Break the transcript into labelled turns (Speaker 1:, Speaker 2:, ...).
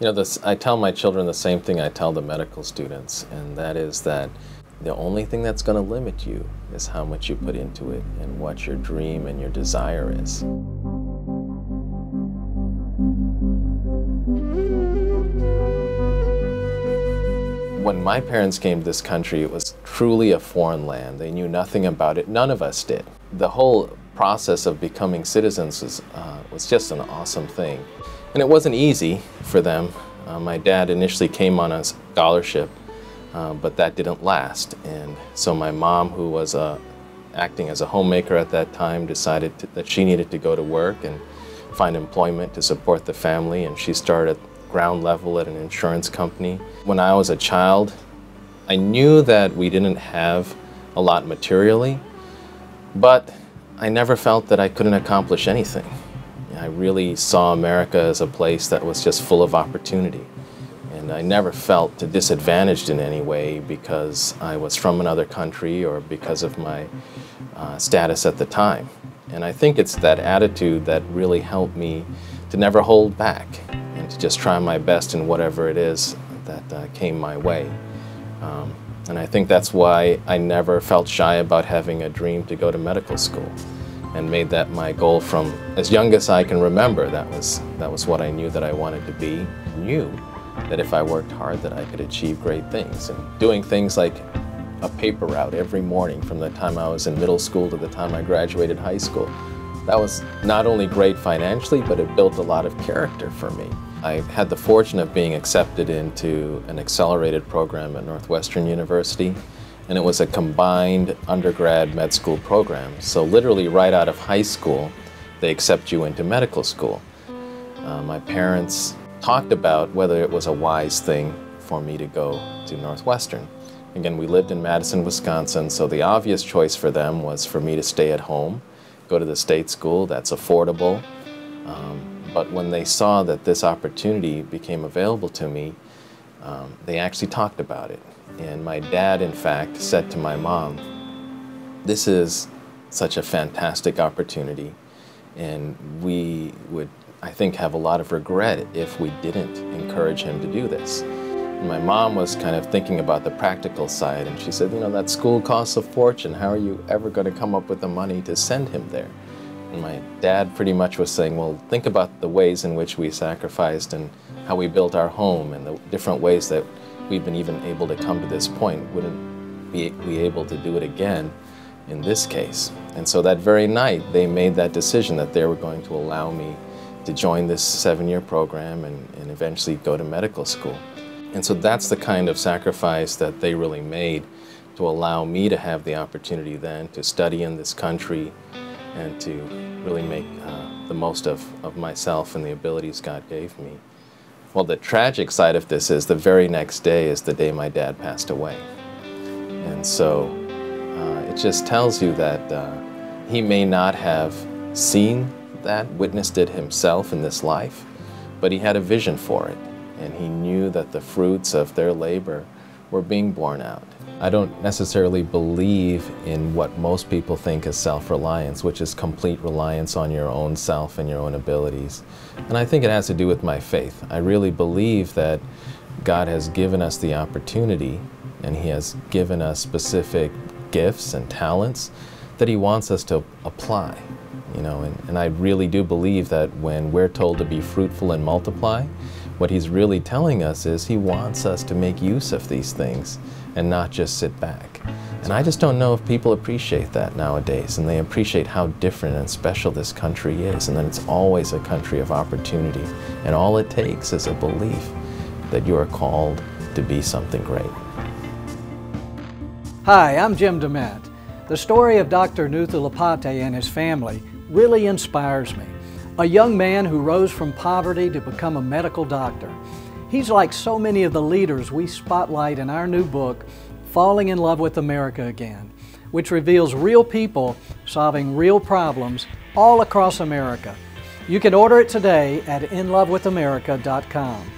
Speaker 1: I tell my children the same thing I tell the medical students, and that is that the only thing that's going to limit you is how much you put into it and what your dream and your desire is. When my parents came to this country, it was truly a foreign land. They knew nothing about it. None of us did. The whole process of becoming citizens was just an awesome thing. And it wasn't easy for them. My dad initially came on a scholarship, but that didn't last. And so my mom, who was acting as a homemaker at that time, decided that she needed to go to work and find employment to support the family, and she started ground level at an insurance company. When I was a child, I knew that we didn't have a lot materially, but I never felt that I couldn't accomplish anything. I really saw America as a place that was just full of opportunity. And I never felt disadvantaged in any way because I was from another country or because of my status at the time. And I think it's that attitude that really helped me to never hold back and to just try my best in whatever it is that came my way. And I think that's why I never felt shy about having a dream to go to medical school, and made that my goal from as young as I can remember. That was what I knew that I wanted to be. I knew that if I worked hard that I could achieve great things. And doing things like a paper route every morning from the time I was in middle school to the time I graduated high school, that was not only great financially, but it built a lot of character for me. I had the fortune of being accepted into an accelerated program at Northwestern University, and it was a combined undergrad med school program. So literally right out of high school, they accept you into medical school. My parents talked about whether it was a wise thing for me to go to Northwestern. Again, we lived in Madison, Wisconsin, so the obvious choice for them was for me to stay at home, go to the state school that's affordable. But when they saw that this opportunity became available to me, they actually talked about it. And my dad, in fact, said to my mom, "This is such a fantastic opportunity, and we would, I think, have a lot of regret if we didn't encourage him to do this." And my mom was kind of thinking about the practical side, and she said, "That school costs a fortune. How are you ever going to come up with the money to send him there?" And my dad pretty much was saying, "Well, think about the ways in which we sacrificed and how we built our home and the different ways that we've been even able to come to this point. Wouldn't we be able to do it again in this case?" And so that very night, they made that decision that they were going to allow me to join this 7-year program and eventually go to medical school. And so that's the kind of sacrifice that they really made to allow me to have the opportunity then to study in this country and to really make the most of myself and the abilities God gave me. Well, the tragic side of this is the very next day is the day my dad passed away. And so it just tells you that he may not have seen that, witnessed it himself in this life, but he had a vision for it, and he knew that the fruits of their labor were being borne out. I don't necessarily believe in what most people think is self-reliance, which is complete reliance on your own self and your own abilities. And I think it has to do with my faith. I really believe that God has given us the opportunity, and He has given us specific gifts and talents that He wants us to apply. And I really do believe that when we're told to be fruitful and multiply, what He's really telling us is He wants us to make use of these things and not just sit back. And I just don't know if people appreciate that nowadays, and they appreciate how different and special this country is, and that it's always a country of opportunity, and all it takes is a belief that you are called to be something great.
Speaker 2: Hi, I'm Jim DeMent. The story of Dr. Nuthalapaty and his family really inspires me. A young man who rose from poverty to become a medical doctor. He's like so many of the leaders we spotlight in our new book, Falling in Love with America Again, which reveals real people solving real problems all across America. You can order it today at inlovewithamerica.com.